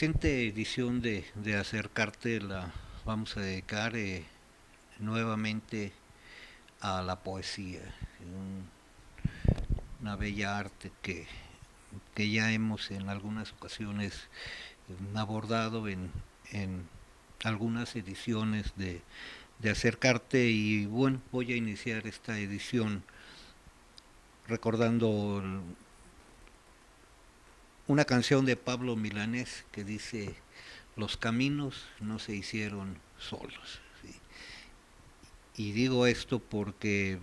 presente edición de Acercarte la vamos a dedicar nuevamente a la poesía, un- una bella arte que ya hemos en algunas ocasiones abordado en algunas ediciones de Acercarte y bueno, voy a iniciar esta edición recordando una canción de Pablo Milanés que dice: los caminos no se hicieron solos. ¿Sí? Y digo esto porque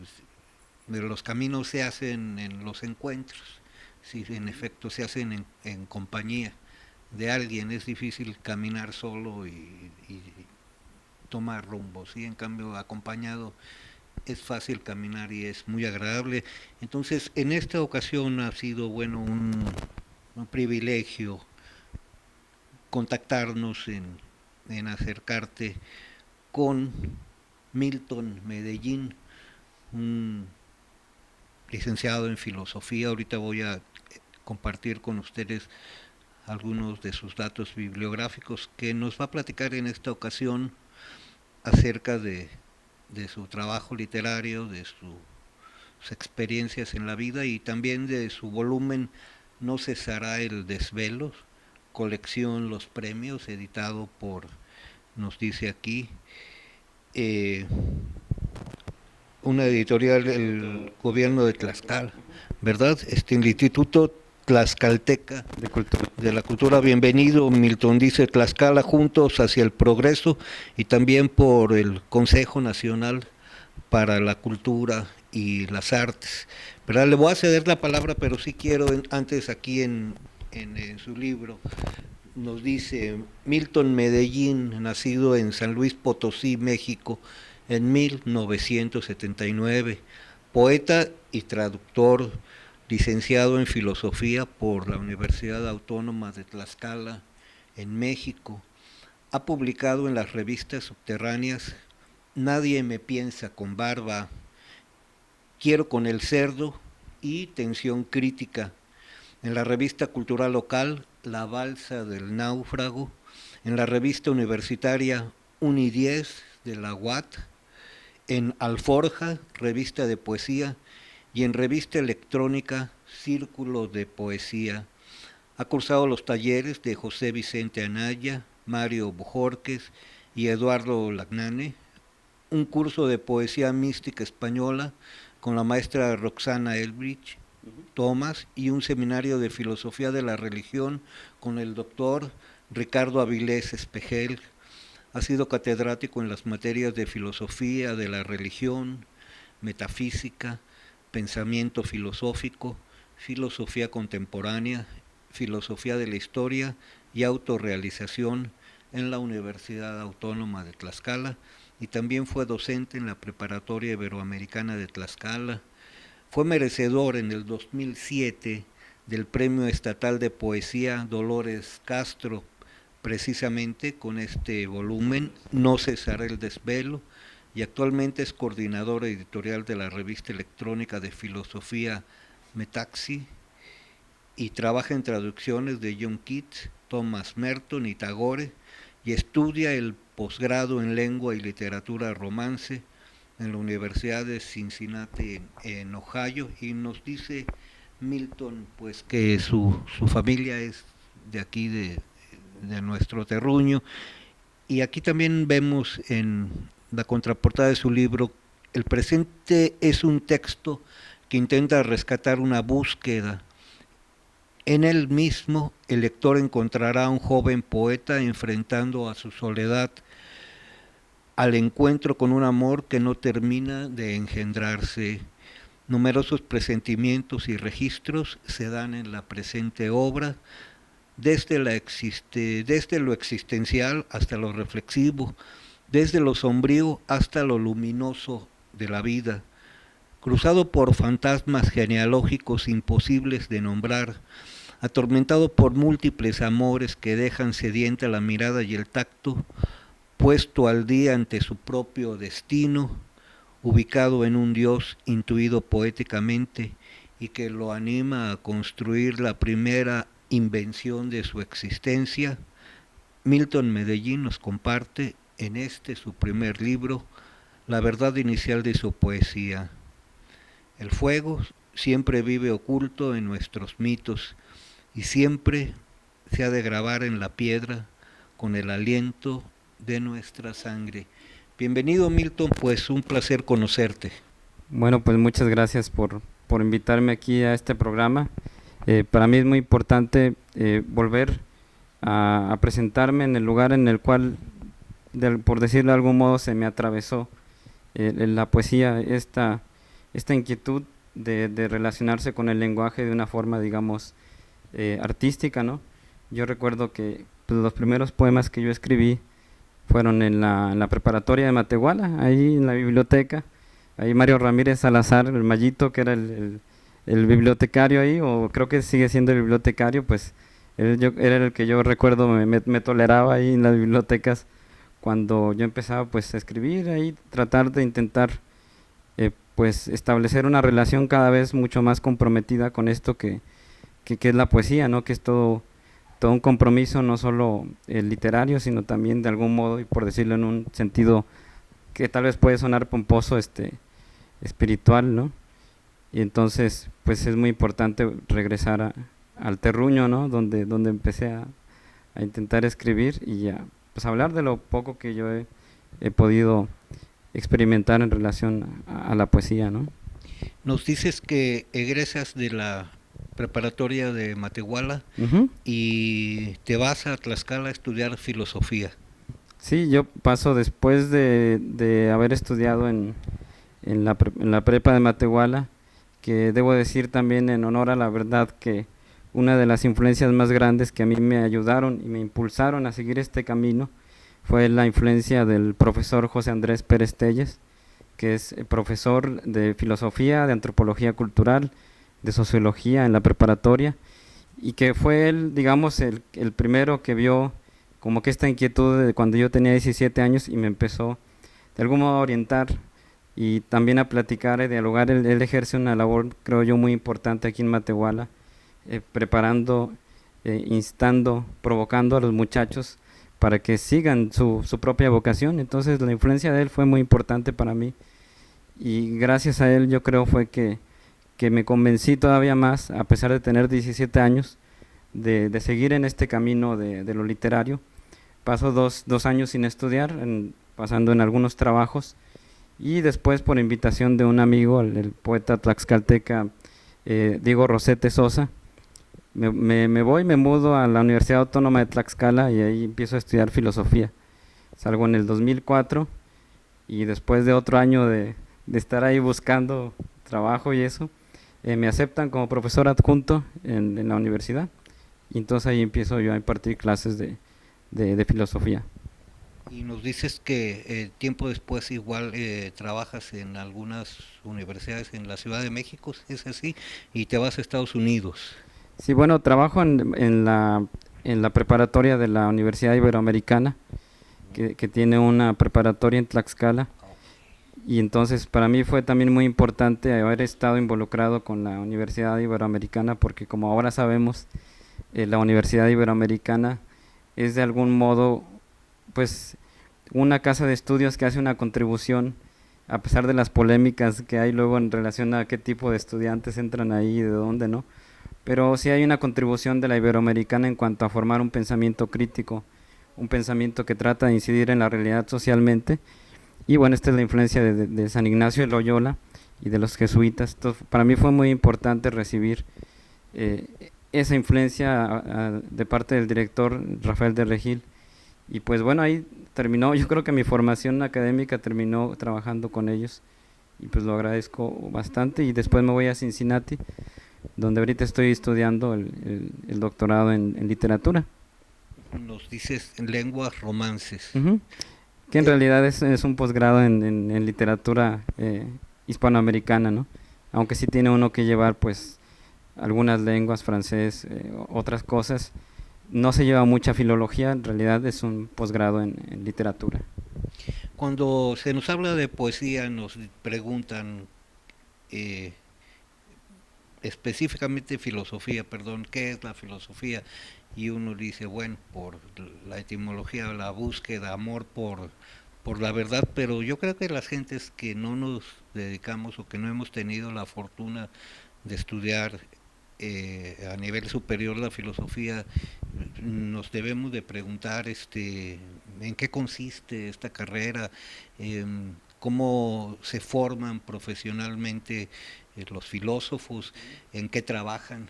los caminos se hacen en los encuentros, sí, en efecto se hacen en compañía de alguien. Es difícil caminar solo y tomar rumbo, ¿sí? En cambio acompañado es fácil caminar y es muy agradable. Entonces en esta ocasión ha sido bueno un privilegio contactarnos en Acercarte con Milton Medellín, un licenciado en filosofía. Ahorita voy a compartir con ustedes algunos de sus datos bibliográficos, que nos va a platicar en esta ocasión acerca de su trabajo literario, de sus experiencias en la vida y también de su volumen No cesará el desvelo, colección Los Premios, editado por, nos dice aquí, eh, una editorial del gobierno de Tlaxcala, ¿verdad? El Instituto Tlaxcalteca De cultura. de la Cultura. Bienvenido, Milton, dice Tlaxcala juntos hacia el progreso, y también por el Consejo Nacional para la Cultura y las Artes. ¿Verdad? Le voy a ceder la palabra, pero sí quiero antes aquí en su libro nos dice Milton Medellín, nacido en San Luis Potosí, México, en 1979, poeta y traductor, licenciado en filosofía por la Universidad Autónoma de Tlaxcala, en México. Ha publicado en las revistas subterráneas Nadie me piensa con barba, Quiero con el cerdo y Tensión crítica. En la revista cultural local La Balsa del Náufrago, en la revista universitaria Uni10 de la UAT, en Alforja, revista de poesía, y en revista electrónica Círculo de Poesía. Ha cursado los talleres de José Vicente Anaya, Mario Bojorquez y Eduardo Lagnane, un curso de poesía mística española con la maestra Roxana Elbridge Thomas y un seminario de filosofía de la religión con el doctor Ricardo Avilés Espejel. Ha sido catedrático en las materias de filosofía de la religión, metafísica, pensamiento filosófico, filosofía contemporánea, filosofía de la historia y autorrealización en la Universidad Autónoma de Tlaxcala, y también fue docente en la Preparatoria Iberoamericana de Tlaxcala. Fue merecedor en el 2007 del Premio Estatal de Poesía Dolores Castro, precisamente con este volumen No cesará el desvelo, y actualmente es coordinador editorial de la revista electrónica de filosofía Metaxi, y trabaja en traducciones de John Keats, Thomas Merton y Tagore, y estudia el posgrado en lengua y literatura romance en la Universidad de Cincinnati en Ohio. Y nos dice Milton pues que su familia es de aquí de nuestro terruño, y aquí también vemos en la contraportada de su libro: el presente es un texto que intenta rescatar una búsqueda. En él mismo el lector encontrará a un joven poeta enfrentando a su soledad, al encuentro con un amor que no termina de engendrarse. Numerosos presentimientos y registros se dan en la presente obra, desde lo existencial hasta lo reflexivo, desde lo sombrío hasta lo luminoso de la vida, cruzado por fantasmas genealógicos imposibles de nombrar, atormentado por múltiples amores que dejan sedienta la mirada y el tacto, puesto al día ante su propio destino, ubicado en un Dios intuido poéticamente y que lo anima a construir la primera invención de su existencia, Milton Medellín nos comparte en este su primer libro la verdad inicial de su poesía. El fuego siempre vive oculto en nuestros mitos y siempre se ha de grabar en la piedra con el aliento de nuestra sangre. Bienvenido, Milton, pues un placer conocerte. Bueno, pues muchas gracias por invitarme aquí a este programa. Para mí es muy importante volver a presentarme en el lugar en el cual, por decirlo de algún modo, se me atravesó la poesía, esta inquietud de relacionarse con el lenguaje de una forma, digamos, artística, ¿no? Yo recuerdo que pues, los primeros poemas que yo escribí fueron en la preparatoria de Matehuala, ahí en la biblioteca. Ahí Mario Ramírez Salazar, el Mayito, que era el bibliotecario ahí, o creo que sigue siendo el bibliotecario, pues era el que yo recuerdo me toleraba ahí en las bibliotecas cuando yo empezaba pues a escribir ahí, tratar de intentar pues establecer una relación cada vez mucho más comprometida con esto que es la poesía, ¿no? Que es todo un compromiso, no solo literario, sino también de algún modo, y por decirlo en un sentido que tal vez puede sonar pomposo, espiritual, ¿no? Y entonces, pues es muy importante regresar al terruño, ¿no? Donde empecé a intentar escribir y pues hablar de lo poco que yo he podido experimentar en relación a la poesía, ¿no? Nos dices que egresas de la preparatoria de Matehuala Ujú. y te vas a Tlaxcala a estudiar filosofía. Sí, yo paso después de haber estudiado en la prepa de Matehuala, que debo decir también en honor a la verdad que una de las influencias más grandes que a mí me ayudaron y me impulsaron a seguir este camino fue la influencia del profesor José Andrés Pérez Telles, que es profesor de filosofía, de antropología cultural, de sociología en la preparatoria, y que fue él, digamos, el primero que vio como que esta inquietud de cuando yo tenía 17 años y me empezó de algún modo a orientar y también a platicar y dialogar. Él ejerce una labor, creo yo, muy importante aquí en Matehuala, preparando, instando, provocando a los muchachos para que sigan su propia vocación. Entonces la influencia de él fue muy importante para mí y gracias a él yo creo fue que me convencí todavía más, a pesar de tener 17 años, de seguir en este camino de lo literario. Paso dos años sin estudiar, pasando en algunos trabajos, y después por invitación de un amigo, el poeta tlaxcalteca Diego Rosete Sosa, me mudo a la Universidad Autónoma de Tlaxcala y ahí empiezo a estudiar filosofía. Salgo en el 2004 y después de otro año de estar ahí buscando trabajo y eso, me aceptan como profesor adjunto en la universidad y entonces ahí empiezo yo a impartir clases de filosofía. Y nos dices que tiempo después igual trabajas en algunas universidades en la Ciudad de México, ¿es así? Y te vas a Estados Unidos. Sí, bueno, trabajo en la preparatoria de la Universidad Iberoamericana, que tiene una preparatoria en Tlaxcala. Y entonces para mí fue también muy importante haber estado involucrado con la Universidad Iberoamericana porque como ahora sabemos, la Universidad Iberoamericana es de algún modo pues una casa de estudios que hace una contribución a pesar de las polémicas que hay luego en relación a qué tipo de estudiantes entran ahí y de dónde no, pero sí hay una contribución de la Iberoamericana en cuanto a formar un pensamiento crítico, un pensamiento que trata de incidir en la realidad socialmente. Y bueno, esta es la influencia de San Ignacio de Loyola y de los jesuitas. Entonces, para mí fue muy importante recibir eh, esa influencia de parte del director Rafael de Regil. Y pues bueno, ahí terminó, yo creo que mi formación académica terminó trabajando con ellos y pues lo agradezco bastante. Y después me voy a Cincinnati, donde ahorita estoy estudiando el doctorado en literatura. Nos dices lenguas romances. Ujú. Que en realidad es un posgrado en literatura hispanoamericana, ¿no? Aunque sí tiene uno que llevar pues algunas lenguas, francés, otras cosas. No se lleva mucha filología, en realidad es un posgrado en literatura. Cuando se nos habla de poesía nos preguntan eh, específicamente filosofía, perdón, ¿qué es la filosofía? Y uno dice, bueno, por la etimología, la búsqueda, amor por la verdad, pero yo creo que las gentes que no nos dedicamos o que no hemos tenido la fortuna de estudiar a nivel superior la filosofía, nos debemos de preguntar en qué consiste esta carrera, cómo se forman profesionalmente los filósofos, en qué trabajan,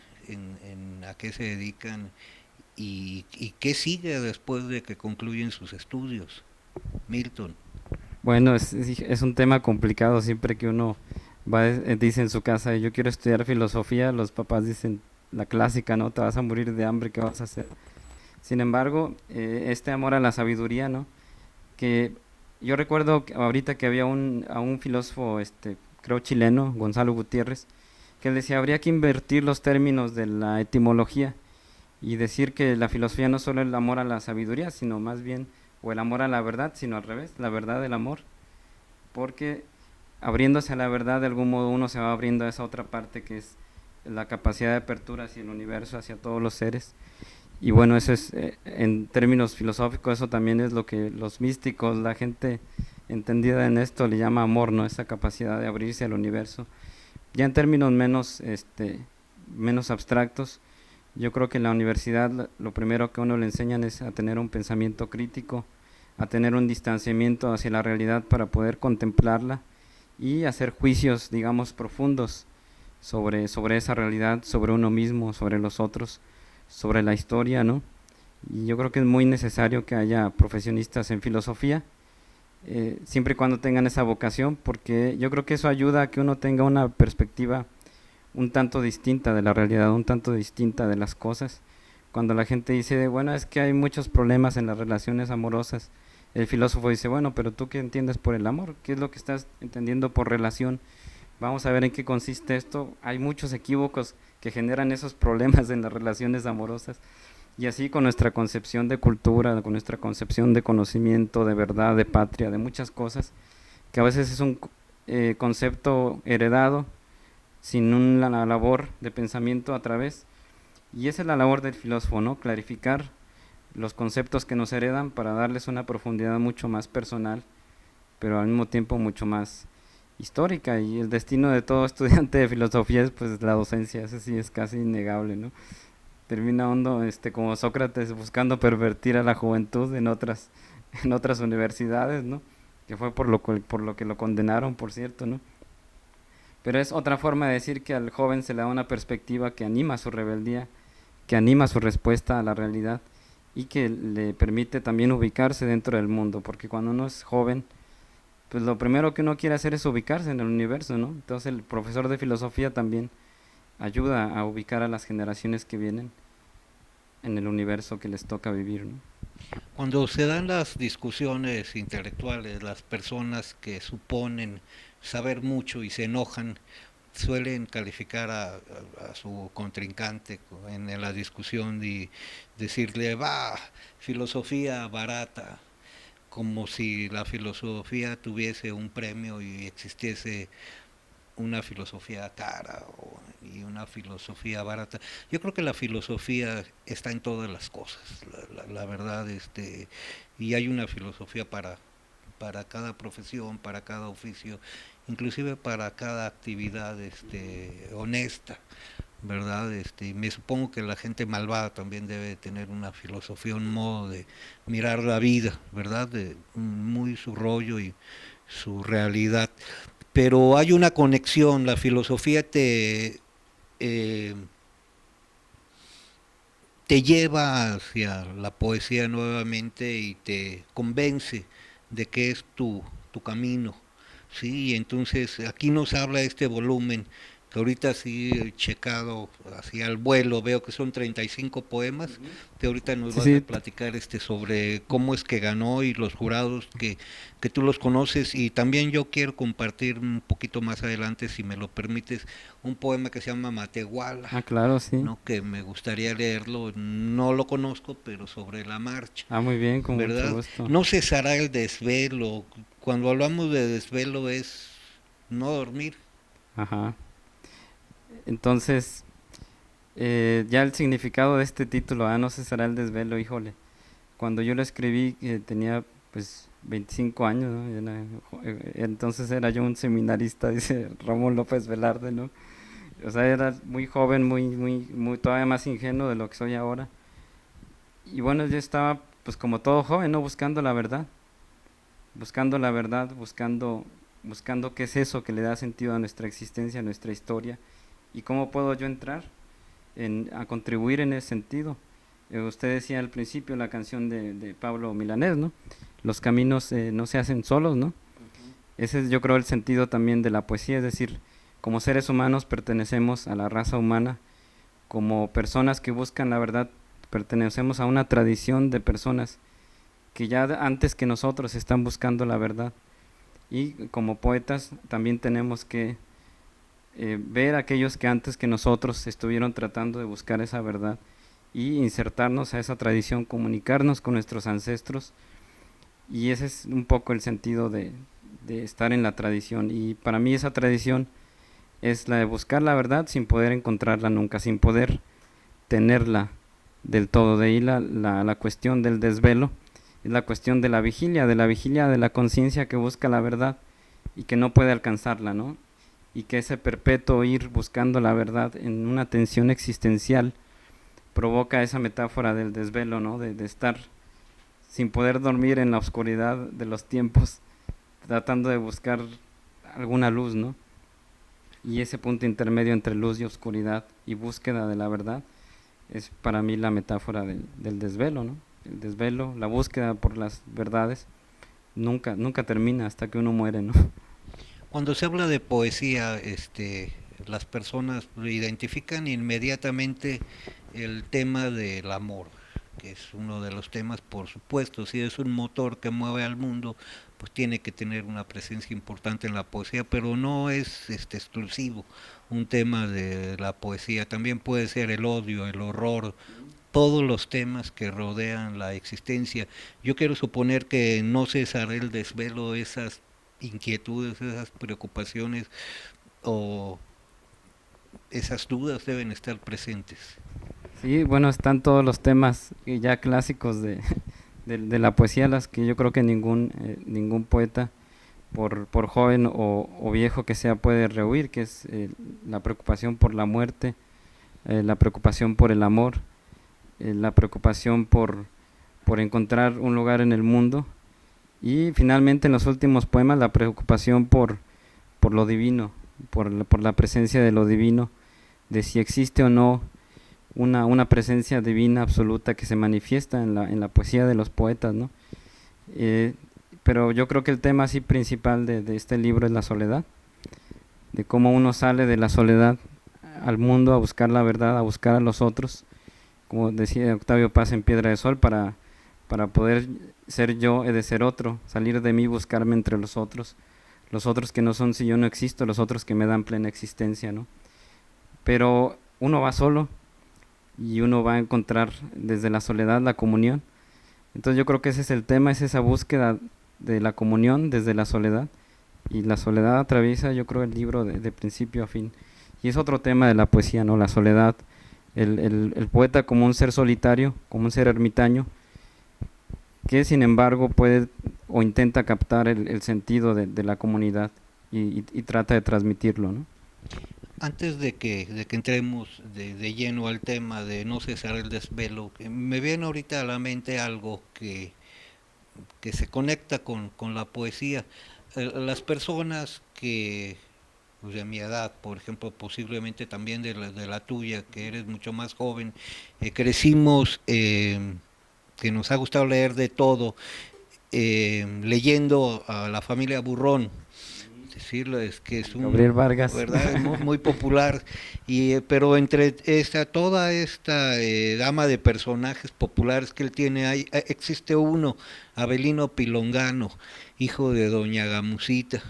a qué se dedican y qué sigue después de que concluyen sus estudios. Milton. Bueno, es un tema complicado siempre que uno va, dice en su casa, yo quiero estudiar filosofía, los papás dicen la clásica, ¿no? Te vas a morir de hambre, ¿qué vas a hacer? Sin embargo, este amor a la sabiduría, ¿no? Que yo recuerdo que ahorita que había a un filósofo, creo chileno, Gonzalo Gutiérrez, que él decía, habría que invertir los términos de la etimología y decir que la filosofía no solo es el amor a la sabiduría, sino más bien, o el amor a la verdad, sino al revés, la verdad del amor, porque abriéndose a la verdad de algún modo uno se va abriendo a esa otra parte que es la capacidad de apertura hacia el universo, hacia todos los seres. Y bueno, eso es, en términos filosóficos, eso también es lo que los místicos, la gente entendida en esto le llama amor, ¿no? Esa capacidad de abrirse al universo. Ya en términos menos abstractos, yo creo que en la universidad lo primero que a uno le enseñan es a tener un pensamiento crítico, a tener un distanciamiento hacia la realidad para poder contemplarla y hacer juicios, digamos, profundos sobre esa realidad, sobre uno mismo, sobre los otros, sobre la historia, ¿no? Y yo creo que es muy necesario que haya profesionistas en filosofía, siempre y cuando tengan esa vocación, porque yo creo que eso ayuda a que uno tenga una perspectiva un tanto distinta de la realidad, un tanto distinta de las cosas. Cuando la gente dice, bueno, es que hay muchos problemas en las relaciones amorosas, el filósofo dice, bueno, pero tú qué entiendes por el amor, qué es lo que estás entendiendo por relación, vamos a ver en qué consiste esto. Hay muchos equívocos que generan esos problemas en las relaciones amorosas. Y así con nuestra concepción de cultura, con nuestra concepción de conocimiento, de verdad, de patria, de muchas cosas, que a veces es un concepto heredado sin una labor de pensamiento a través. Y esa es la labor del filósofo, ¿no? Clarificar los conceptos que nos heredan para darles una profundidad mucho más personal, pero al mismo tiempo mucho más histórica. Y el destino de todo estudiante de filosofía es pues la docencia, eso sí es casi innegable, ¿no? Termina hondo, como Sócrates buscando pervertir a la juventud en otras universidades, ¿no? Que fue por lo que lo condenaron, por cierto, ¿no? Pero es otra forma de decir que al joven se le da una perspectiva que anima su rebeldía, que anima su respuesta a la realidad y que le permite también ubicarse dentro del mundo, porque cuando uno es joven, pues lo primero que uno quiere hacer es ubicarse en el universo, ¿no? Entonces el profesor de filosofía también ayuda a ubicar a las generaciones que vienen en el universo que les toca vivir, ¿no? Cuando se dan las discusiones intelectuales, las personas que suponen saber mucho y se enojan suelen calificar a su contrincante en la discusión y decirle, va, filosofía barata, como si la filosofía tuviese un premio y existiese una filosofía cara y una filosofía barata. Yo creo que la filosofía está en todas las cosas, la verdad, y hay una filosofía para cada profesión, para cada oficio, inclusive para cada actividad honesta, ¿verdad? Me supongo que la gente malvada también debe tener una filosofía, un modo de mirar la vida, ¿verdad? Muy su rollo y su realidad. Pero hay una conexión, la filosofía eh, te lleva hacia la poesía nuevamente y te convence de que es tu camino, ¿sí? Y entonces aquí nos habla este volumen, que ahorita sí he checado así al vuelo, veo que son 35 poemas, que ahorita nos Sí, vas a sí, platicar sobre cómo es que ganó y los jurados que tú los conoces, y también yo quiero compartir un poquito más adelante, si me lo permites, un poema que se llama Matehuala, claro, sí. ¿no? Que me gustaría leerlo, no lo conozco, pero sobre la marcha, Muy bien, con mucho ¿verdad? gusto. No cesará el desvelo. Cuando hablamos de desvelo es no dormir. Ajá. Entonces, ya el significado de este título, no cesará el desvelo, híjole, cuando yo lo escribí tenía pues 25 años, ¿no? Entonces era yo un seminarista, dice Ramón López Velarde, ¿no? O sea, era muy joven, muy todavía más ingenuo de lo que soy ahora. Y bueno, yo estaba pues como todo joven, ¿no? Buscando la verdad, buscando qué es eso que le da sentido a nuestra existencia, a nuestra historia, y cómo puedo yo entrar a contribuir en ese sentido. Usted decía al principio la canción de Pablo Milanés, ¿no? Los caminos no se hacen solos, ¿no? Ese es yo creo el sentido también de la poesía, es decir, como seres humanos pertenecemos a la raza humana, como personas que buscan la verdad, pertenecemos a una tradición de personas que ya antes que nosotros están buscando la verdad. Y como poetas también tenemos que ver a aquellos que antes que nosotros estuvieron tratando de buscar esa verdad y insertarnos a esa tradición, comunicarnos con nuestros ancestros, y ese es un poco el sentido de estar en la tradición. Y para mí esa tradición es la de buscar la verdad sin poder encontrarla nunca, sin poder tenerla del todo. De ahí la cuestión del desvelo, es la cuestión de la vigilia de la conciencia que busca la verdad y que no puede alcanzarla, ¿no? Y que ese perpetuo ir buscando la verdad en una tensión existencial provoca esa metáfora del desvelo, ¿no? De estar sin poder dormir en la oscuridad de los tiempos, tratando de buscar alguna luz, ¿no? Y ese punto intermedio entre luz y oscuridad y búsqueda de la verdad es para mí la metáfora del desvelo, ¿no? El desvelo, la búsqueda por las verdades, nunca termina hasta que uno muere, ¿no? Cuando se habla de poesía, las personas identifican inmediatamente el tema del amor, que es uno de los temas, por supuesto. Si es un motor que mueve al mundo, pues tiene que tener una presencia importante en la poesía, pero no es exclusivo un tema de la poesía. También puede ser el odio, el horror, todos los temas que rodean la existencia. Yo quiero suponer que no cesará el desvelo, esas inquietudes, esas preocupaciones o esas dudas deben estar presentes. Sí, bueno, están todos los temas ya clásicos de la poesía, las que yo creo que ningún poeta, por joven o viejo que sea, puede rehuir, que es la preocupación por la muerte, la preocupación por el amor, la preocupación por encontrar un lugar en el mundo, y finalmente en los últimos poemas la preocupación por lo divino, por la presencia de lo divino, de si existe o no una presencia divina absoluta que se manifiesta en la poesía de los poetas, ¿no? Eh, pero yo creo que el tema así principal de este libro es la soledad, de cómo uno sale de la soledad al mundo a buscar la verdad, a buscar a los otros, como decía Octavio Paz en Piedra de Sol, para poder ser yo, he de ser otro, salir de mí, buscarme entre los otros que no son si yo no existo, los otros que me dan plena existencia, ¿no? Pero uno va solo y uno va a encontrar desde la soledad la comunión. Entonces yo creo que ese es el tema, es esa búsqueda de la comunión desde la soledad, y la soledad atraviesa yo creo el libro de principio a fin. Y es otro tema de la poesía, ¿no? La soledad, el poeta como un ser solitario, como un ser ermitaño, que sin embargo puede o intenta captar el sentido de la comunidad y trata de transmitirlo, ¿no? Antes de que entremos de lleno al tema de no cesar el desvelo, me viene ahorita a la mente algo que se conecta con la poesía. Las personas que pues, de mi edad, por ejemplo, posiblemente también de la tuya, que eres mucho más joven, crecimos, que nos ha gustado leer de todo, leyendo a la familia Burrón, decirlo es que es Gabriel un, Vargas. verdad, es muy popular, y pero entre toda esta gama de personajes populares que él tiene, existe uno, Avelino Pilongano, hijo de doña Gamusita,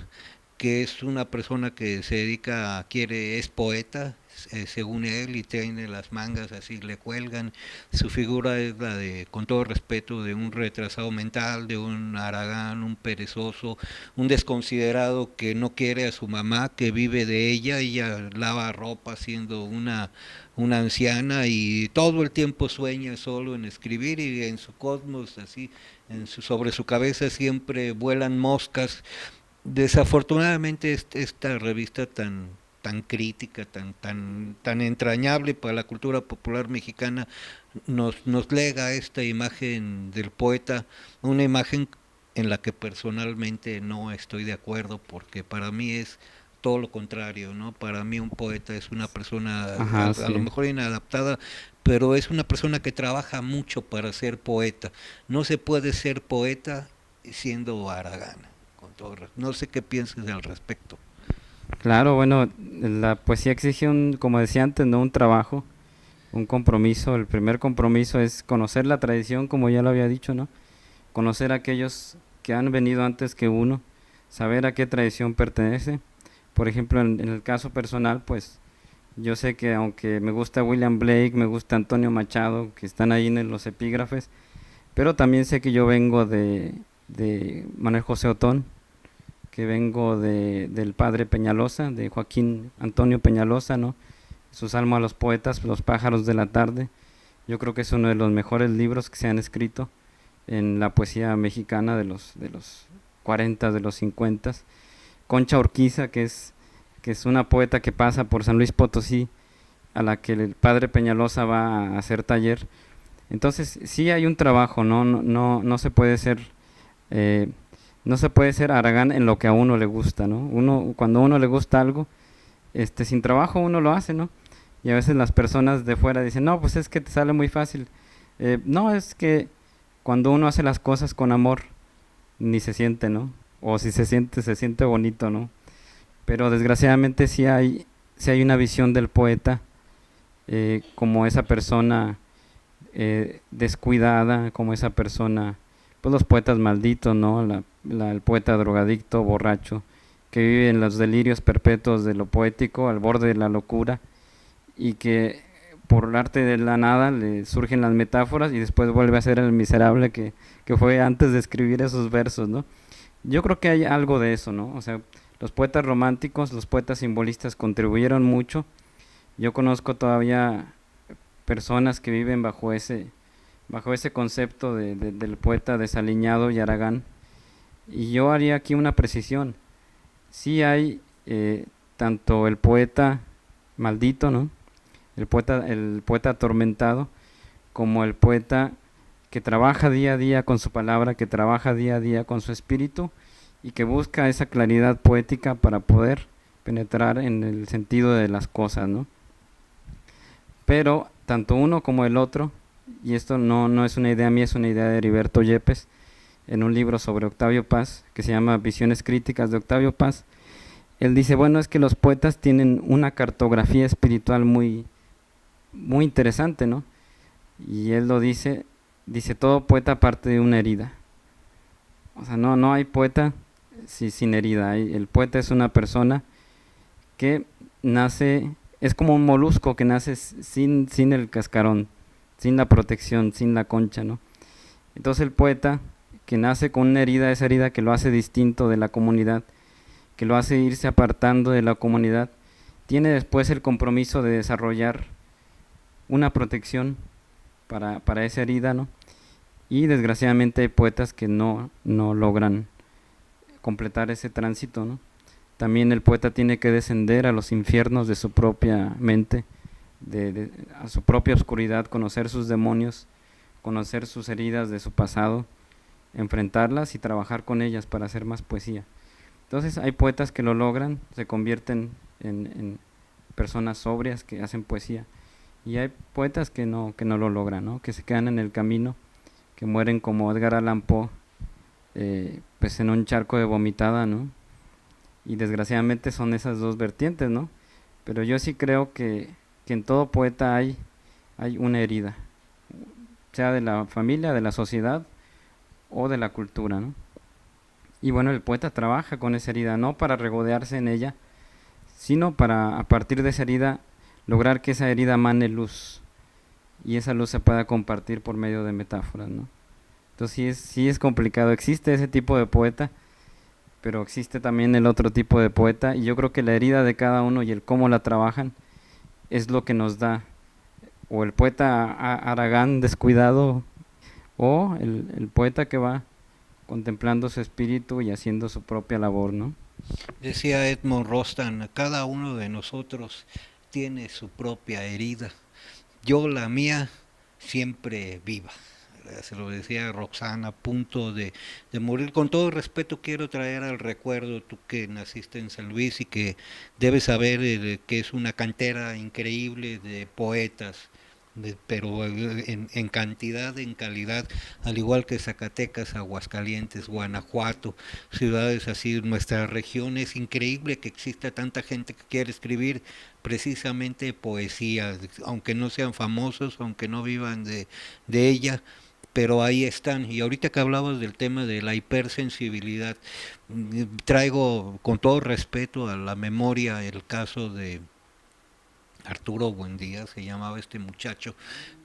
que es una persona que se dedica, es poeta, según él, y tiene las mangas así, le cuelgan. Su figura es la de, con todo respeto, de un retrasado mental, de un haragán, un perezoso, un desconsiderado que no quiere a su mamá, que vive de ella lava ropa siendo una anciana y todo el tiempo sueña solo en escribir, y en su cosmos, así, sobre su cabeza siempre vuelan moscas. Desafortunadamente esta revista tan crítica, tan entrañable para la cultura popular mexicana, nos lega esta imagen del poeta, una imagen en la que personalmente no estoy de acuerdo, porque para mí es todo lo contrario, ¿no? Para mí un poeta es una persona Ajá, a lo sí. mejor inadaptada, pero es una persona que trabaja mucho para ser poeta. No se puede ser poeta siendo haragana. No sé qué piensas al respecto. Claro, bueno, la poesía exige un, como decía antes, no un trabajo, un compromiso. El primer compromiso es conocer la tradición, como ya lo había dicho, ¿no? Conocer a aquellos que han venido antes que uno, saber a qué tradición pertenece. Por ejemplo, en el caso personal, pues yo sé que aunque me gusta William Blake, me gusta Antonio Machado, que están ahí en los epígrafes, pero también sé que yo vengo de Manuel José Otón, que vengo del padre Peñalosa, de Joaquín Antonio Peñalosa, ¿no? Su salmo a los poetas, Los pájaros de la tarde. Yo creo que es uno de los mejores libros que se han escrito en la poesía mexicana de los 40, de los 50. Concha Urquiza, que es una poeta que pasa por San Luis Potosí, a la que el padre Peñalosa va a hacer taller. Entonces, sí hay un trabajo, ¿no? No se puede ser, eh, no se puede ser haragán en lo que a uno le gusta, ¿no? Cuando a uno le gusta algo, sin trabajo uno lo hace, ¿no? Y a veces las personas de fuera dicen, no, pues es que te sale muy fácil. No, es que cuando uno hace las cosas con amor, ni se siente, ¿no? O si se siente bonito, ¿no? Pero desgraciadamente sí hay una visión del poeta como esa persona descuidada, como esa persona, pues los poetas malditos, ¿no? El poeta drogadicto, borracho, que vive en los delirios perpetuos de lo poético, al borde de la locura, y que por el arte de la nada le surgen las metáforas y después vuelve a ser el miserable que fue antes de escribir esos versos, ¿no? Yo creo que hay algo de eso, ¿no? O sea, los poetas románticos, los poetas simbolistas contribuyeron mucho. Yo conozco todavía personas que viven bajo ese concepto del poeta desaliñado y haragán. Y yo haría aquí una precisión. Sí hay tanto el poeta maldito, ¿no? El poeta atormentado, como el poeta que trabaja día a día con su palabra, que trabaja día a día con su espíritu y que busca esa claridad poética para poder penetrar en el sentido de las cosas, ¿no? Pero tanto uno como el otro, y esto no es una idea mía, es una idea de Heriberto Yepes, en un libro sobre Octavio Paz, que se llama Visiones Críticas de Octavio Paz, él dice, bueno, es que los poetas tienen una cartografía espiritual muy, muy interesante, ¿no? Y él lo dice, todo poeta parte de una herida. O sea, no hay poeta sin herida. El poeta es una persona que nace, es como un molusco que nace sin el cascarón, sin la protección, sin la concha, ¿no? Entonces el poeta que nace con una herida, esa herida que lo hace distinto de la comunidad, que lo hace irse apartando de la comunidad, tiene después el compromiso de desarrollar una protección para esa herida, ¿no? Y desgraciadamente hay poetas que no logran completar ese tránsito, ¿no? También el poeta tiene que descender a los infiernos de su propia mente, a su propia oscuridad, conocer sus demonios, conocer sus heridas de su pasado, enfrentarlas y trabajar con ellas para hacer más poesía. Entonces hay poetas que lo logran, se convierten en personas sobrias que hacen poesía, y hay poetas que no lo logran, ¿no? Que se quedan en el camino, que mueren como Edgar Allan Poe, pues en un charco de vomitada, ¿no? Y desgraciadamente son esas dos vertientes, ¿no? Pero yo sí creo que en todo poeta hay una herida, sea de la familia, de la sociedad o de la cultura, ¿no? Y bueno, el poeta trabaja con esa herida, no para regodearse en ella, sino para, a partir de esa herida, lograr que esa herida mane luz y esa luz se pueda compartir por medio de metáforas, ¿no? Entonces sí es complicado. Existe ese tipo de poeta, pero existe también el otro tipo de poeta, y yo creo que la herida de cada uno y el cómo la trabajan es lo que nos da o el poeta Aragán descuidado, o el poeta que va contemplando su espíritu y haciendo su propia labor, ¿no? Decía Edmond Rostand, cada uno de nosotros tiene su propia herida. Yo la mía siempre viva. Se lo decía Roxana, a punto de morir. Con todo respeto quiero traer al recuerdo, tú que naciste en San Luis y que debes saber que es una cantera increíble de poetas, pero en cantidad, en calidad, al igual que Zacatecas, Aguascalientes, Guanajuato, ciudades así, nuestra región. Es increíble que exista tanta gente que quiere escribir precisamente poesía, aunque no sean famosos, aunque no vivan de ella, pero ahí están. Y ahorita que hablabas del tema de la hipersensibilidad, traigo con todo respeto a la memoria el caso de Arturo Buendía, se llamaba este muchacho,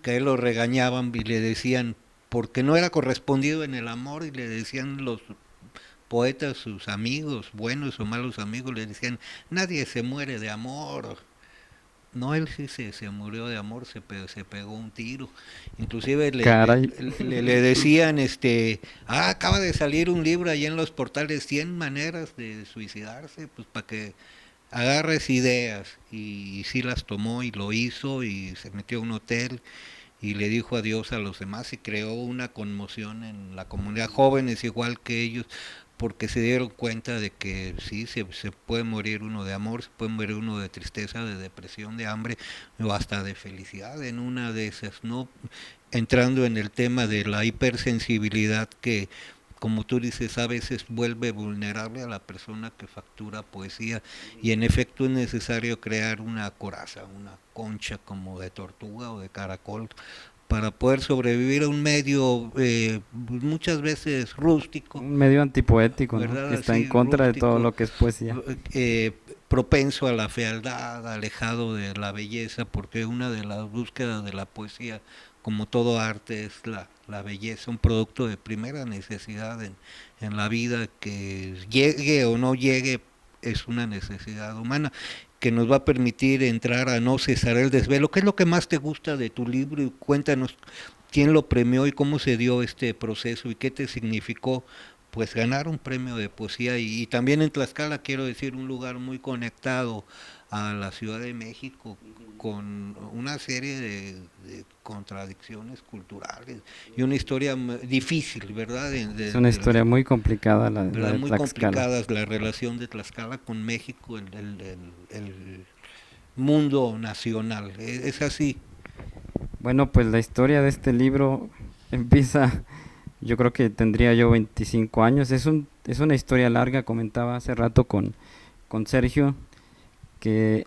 que a él lo regañaban y le decían, porque no era correspondido en el amor, y le decían los poetas, sus amigos, buenos o malos amigos, le decían, nadie se muere de amor. No, él sí se murió de amor, se pegó un tiro. Inclusive Caray. le decían, acaba de salir un libro allá en los portales, 100 maneras de suicidarse, pues para que agarres ideas. Y sí las tomó y lo hizo, y se metió a un hotel y le dijo adiós a los demás, y creó una conmoción en la comunidad, jóvenes igual que ellos, porque se dieron cuenta de que sí, se puede morir uno de amor, se puede morir uno de tristeza, de depresión, de hambre, o hasta de felicidad en una de esas, ¿no? Entrando en el tema de la hipersensibilidad que, como tú dices, a veces vuelve vulnerable a la persona que factura poesía, y en efecto es necesario crear una coraza, una concha como de tortuga o de caracol, para poder sobrevivir a un medio muchas veces rústico, Un medio antipoético, ¿no? ¿verdad? Que está en Así, contra de todo rústico, lo que es poesía. propenso a la fealdad, alejado de la belleza, porque una de las búsquedas de la poesía, como todo arte, es la belleza, un producto de primera necesidad en la vida, que llegue o no llegue, es una necesidad humana que nos va a permitir entrar a No cesar el desvelo. ¿Qué es lo que más te gusta de tu libro? Y cuéntanos quién lo premió y cómo se dio este proceso y qué te significó pues ganar un premio de poesía, y también en Tlaxcala, quiero decir, un lugar muy conectado a la Ciudad de México, con una serie de contradicciones culturales y una historia difícil, ¿verdad? Es una historia muy complicada la ¿verdad? de Muy Tlaxcala. complicadas la relación de Tlaxcala con México, el mundo nacional. Es así. Bueno, pues la historia de este libro empieza, yo creo que tendría yo 25 años. Es una historia larga, comentaba hace rato con Sergio, que,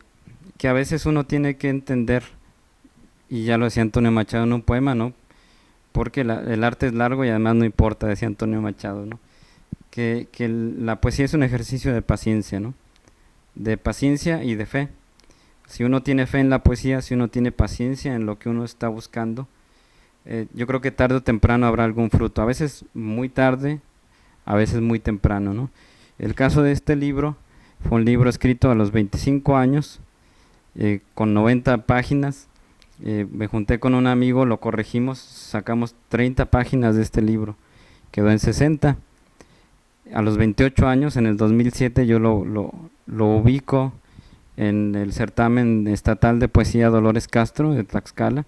que a veces uno tiene que entender, y ya lo decía Antonio Machado en un poema, ¿no? Porque el arte es largo y además no importa, decía Antonio Machado, ¿no? Que la poesía es un ejercicio de paciencia, ¿no? De paciencia y de fe. Si uno tiene fe en la poesía, si uno tiene paciencia en lo que uno está buscando, yo creo que tarde o temprano habrá algún fruto. A veces muy tarde, a veces muy temprano, ¿no? El caso de este libro fue un libro escrito a los 25 años, con 90 páginas. Me junté con un amigo, lo corregimos, sacamos 30 páginas de este libro, quedó en 60. A los 28 años, en el 2007, yo lo ubico en el certamen estatal de poesía Dolores Castro de Tlaxcala,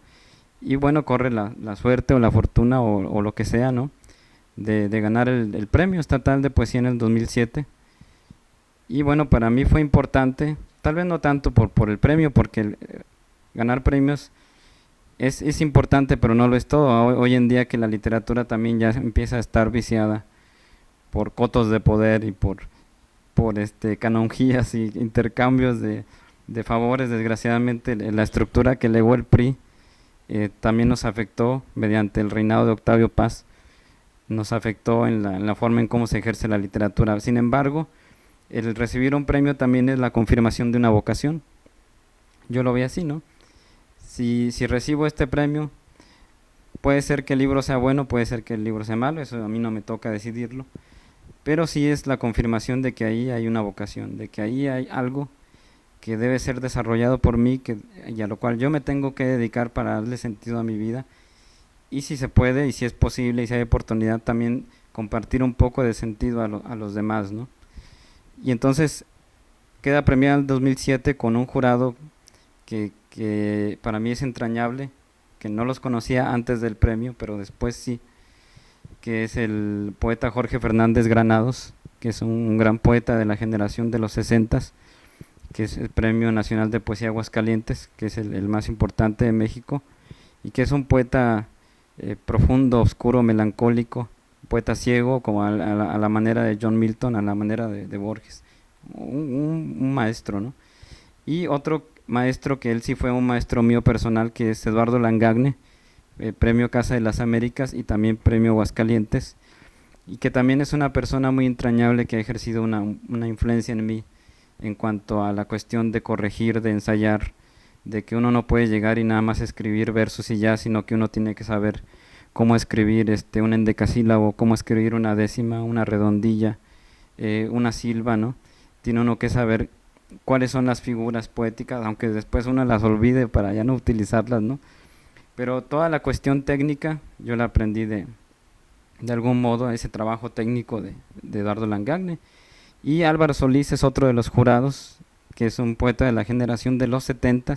y bueno, corre la suerte o la fortuna o lo que sea, ¿no? De ganar el premio estatal de poesía en el 2007. Y bueno, para mí fue importante, tal vez no tanto por el premio, porque ganar premios es importante, pero no lo es todo. Hoy en día que la literatura también ya empieza a estar viciada por cotos de poder y por canonjías y intercambios de favores. Desgraciadamente la estructura que legó el PRI también nos afectó mediante el reinado de Octavio Paz, nos afectó en la forma en cómo se ejerce la literatura. Sin embargo, el recibir un premio también es la confirmación de una vocación, yo lo veo así, ¿no? Si recibo este premio, puede ser que el libro sea bueno, puede ser que el libro sea malo, eso a mí no me toca decidirlo, pero sí es la confirmación de que ahí hay una vocación, de que ahí hay algo que debe ser desarrollado por mí y a lo cual yo me tengo que dedicar para darle sentido a mi vida, y si se puede y si es posible y si hay oportunidad también compartir un poco de sentido a los demás, ¿no? Y entonces queda premiada en 2007 con un jurado que para mí es entrañable, que no los conocía antes del premio, pero después sí, que es el poeta Jorge Fernández Granados, que es un gran poeta de la generación de los 60, que es el Premio Nacional de Poesía Aguascalientes, que es el más importante de México, y que es un poeta profundo, oscuro, melancólico, poeta ciego, como a la manera de John Milton, a la manera de Borges, un maestro, ¿no? Y otro maestro que él sí fue un maestro mío personal, que es Eduardo Langagne, Premio Casa de las Américas y también Premio Aguascalientes, y que también es una persona muy entrañable que ha ejercido una influencia en mí en cuanto a la cuestión de corregir, de ensayar, de que uno no puede llegar y nada más escribir versos y ya, sino que uno tiene que saber cómo escribir un endecasílabo, cómo escribir una décima, una redondilla, una silva, ¿no? Tiene uno que saber cuáles son las figuras poéticas, aunque después uno las olvide para ya no utilizarlas, ¿no? Pero toda la cuestión técnica yo la aprendí de algún modo, ese trabajo técnico de Eduardo Langagne. Y Álvaro Solís es otro de los jurados, que es un poeta de la generación de los 70.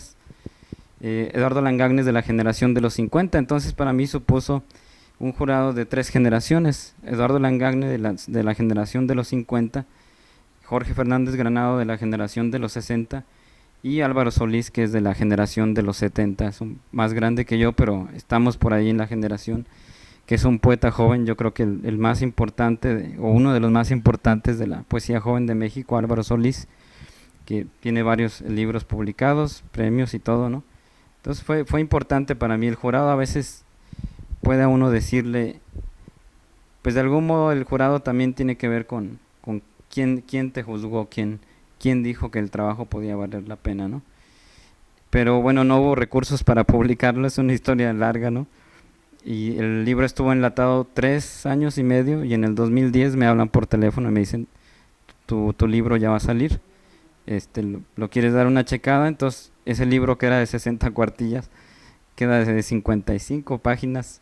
Eduardo Langagne es de la generación de los 50, entonces para mí supuso un jurado de 3 generaciones. Eduardo Langagne de la generación de los 50, Jorge Fernández Granado de la generación de los 60 y Álvaro Solís, que es de la generación de los 70, es más grande que yo, pero estamos por ahí en la generación, que es un poeta joven, yo creo que el más importante, o uno de los más importantes de la poesía joven de México, Álvaro Solís, que tiene varios libros publicados, premios y todo, ¿no? Entonces fue importante para mí. El jurado a veces puede a uno decirle, pues de algún modo el jurado también tiene que ver con quién te juzgó, quién dijo que el trabajo podía valer la pena, ¿no? Pero bueno, no hubo recursos para publicarlo, es una historia larga, ¿no? Y el libro estuvo enlatado 3 años y medio, y en el 2010 me hablan por teléfono y me dicen, tu libro ya va a salir, ¿lo quieres dar una checada? Entonces ese libro, que era de 60 cuartillas, queda de 55 páginas,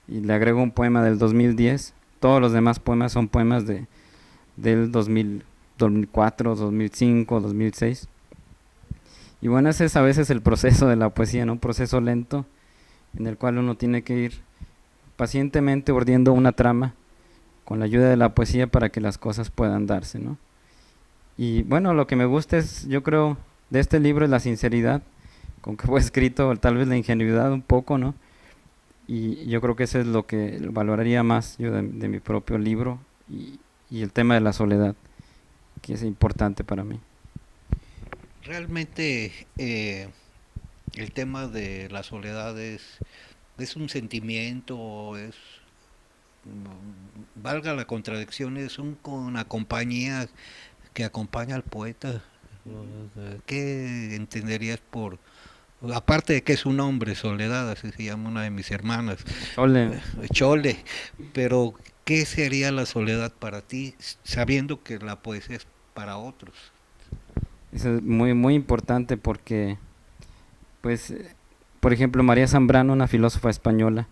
y le agrego un poema del 2010. Todos los demás poemas son poemas del 2004, 2005, 2006. Y bueno, ese es a veces el proceso de la poesía, ¿no? Un proceso lento en el cual uno tiene que ir pacientemente urdiendo una trama con la ayuda de la poesía para que las cosas puedan darse, ¿no? Y bueno, lo que me gusta es, yo creo, de este libro es la sinceridad con que fue escrito, tal vez la ingenuidad un poco, ¿no? Y yo creo que eso es lo que valoraría más yo de mi propio libro, y el tema de la soledad, que es importante para mí. Realmente el tema de la soledad es un sentimiento, valga la contradicción, es una compañía que acompaña al poeta. ¿Qué entenderías aparte de que es un hombre, Soledad, así se llama una de mis hermanas, Ole, Chole, pero ¿qué sería la soledad para ti, sabiendo que la poesía es para otros? eso es muy, muy importante porque, pues, por ejemplo, María Zambrano, una filósofa española,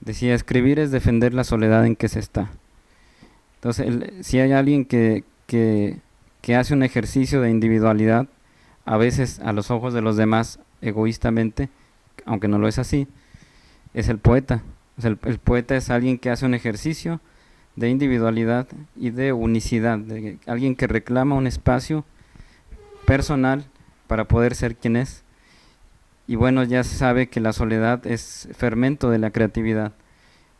decía, escribir es defender la soledad en que se está. Entonces, si hay alguien que hace un ejercicio de individualidad, a veces a los ojos de los demás egoístamente, aunque no lo es así, es el poeta. O sea, el poeta es alguien que hace un ejercicio de individualidad y de unicidad, de alguien que reclama un espacio personal para poder ser quien es. Y bueno, ya se sabe que la soledad es fermento de la creatividad,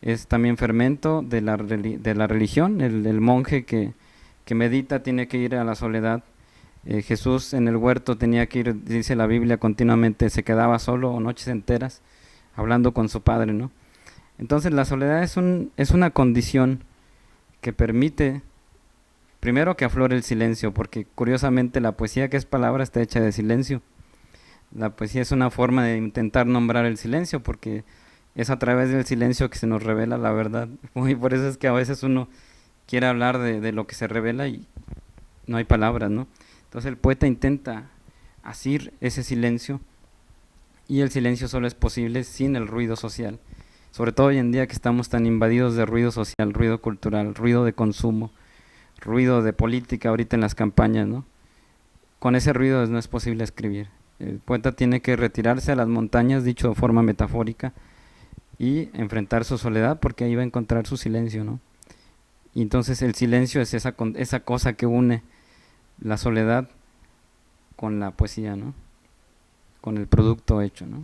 es también fermento de la religión. El monje que medita tiene que ir a la soledad. Jesús en el huerto tenía que ir, dice la Biblia, continuamente se quedaba solo noches enteras hablando con su padre, ¿no? Entonces la soledad es una condición que permite primero que aflore el silencio, porque curiosamente la poesía, que es palabra, está hecha de silencio. La poesía es una forma de intentar nombrar el silencio, porque es a través del silencio que se nos revela la verdad. Y por eso es que a veces uno quiere hablar de lo que se revela y no hay palabras, ¿no? Entonces el poeta intenta asir ese silencio, y el silencio solo es posible sin el ruido social. Sobre todo hoy en día que estamos tan invadidos de ruido social, ruido cultural, ruido de consumo, ruido de política ahorita en las campañas, ¿no? Con ese ruido no es posible escribir. El poeta tiene que retirarse a las montañas, dicho de forma metafórica, y enfrentar su soledad, porque ahí va a encontrar su silencio, ¿no? Y entonces el silencio es esa cosa que une la soledad con la poesía, ¿no? Con el producto hecho, ¿no?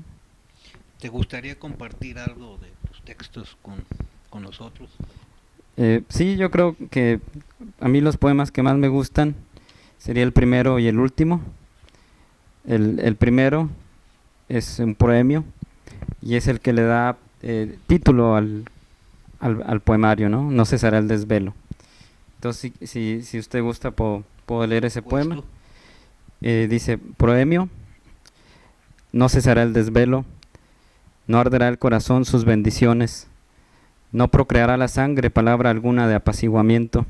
¿Te gustaría compartir algo de tus textos con nosotros? Sí, yo creo que a mí los poemas que más me gustan sería el primero y el último. El primero es un proemio y es el que le da título al poemario, ¿no? No cesará el desvelo. Entonces, si usted gusta, puedo leer ese poema. Dice, proemio, no cesará el desvelo, no arderá el corazón sus bendiciones, no procreará la sangre palabra alguna de apaciguamiento,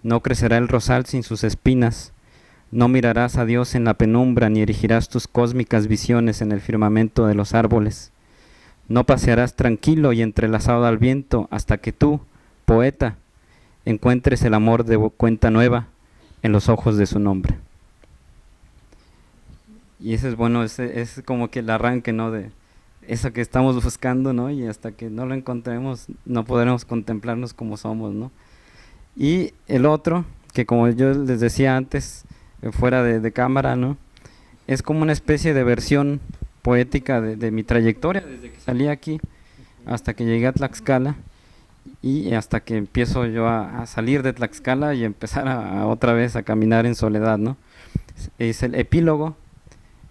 no crecerá el rosal sin sus espinas, no mirarás a Dios en la penumbra, ni erigirás tus cósmicas visiones en el firmamento de los árboles. No pasearás tranquilo y entrelazado al viento hasta que tú, poeta, encuentres el amor de cuenta nueva en los ojos de su nombre. Y ese es bueno, es como que el arranque, ¿no? De eso que estamos buscando, ¿no? Y hasta que no lo encontremos, no podremos contemplarnos como somos, ¿no? Y el otro, que como yo les decía antes, fuera de cámara, ¿no? Es como una especie de versión poética de mi trayectoria, desde que salí aquí hasta que llegué a Tlaxcala, y hasta que empiezo yo a salir de Tlaxcala y empezar a otra vez a caminar en soledad, ¿no? Es el epílogo,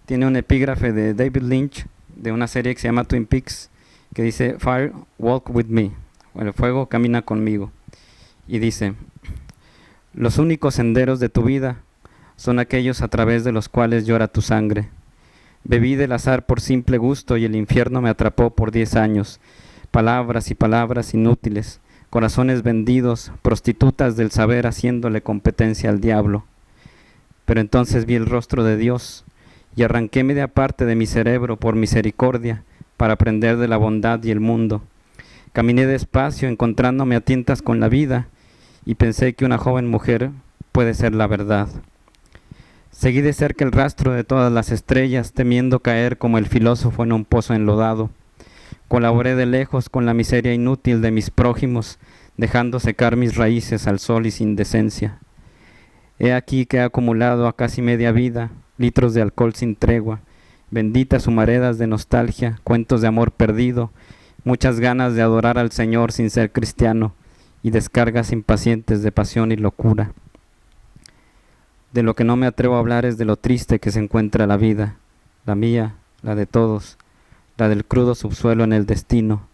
tiene un epígrafe de David Lynch, de una serie que se llama Twin Peaks, que dice, Fire, walk with me, el fuego camina conmigo, y dice, los únicos senderos de tu vida son aquellos a través de los cuales llora tu sangre. Bebí del azar por simple gusto y el infierno me atrapó por 10 años. Palabras y palabras inútiles, corazones vendidos, prostitutas del saber haciéndole competencia al diablo. Pero entonces vi el rostro de Dios y arranqué media parte de mi cerebro por misericordia para aprender de la bondad y el mundo. Caminé despacio encontrándome a tientas con la vida y pensé que una joven mujer puede ser la verdad. Seguí de cerca el rastro de todas las estrellas, temiendo caer como el filósofo en un pozo enlodado. Colaboré de lejos con la miseria inútil de mis prójimos, dejando secar mis raíces al sol y sin decencia. He aquí que he acumulado a casi media vida litros de alcohol sin tregua, benditas humaredas de nostalgia, cuentos de amor perdido, muchas ganas de adorar al Señor sin ser cristiano, y descargas impacientes de pasión y locura. De lo que no me atrevo a hablar es de lo triste que se encuentra la vida, la mía, la de todos, la del crudo subsuelo en el destino.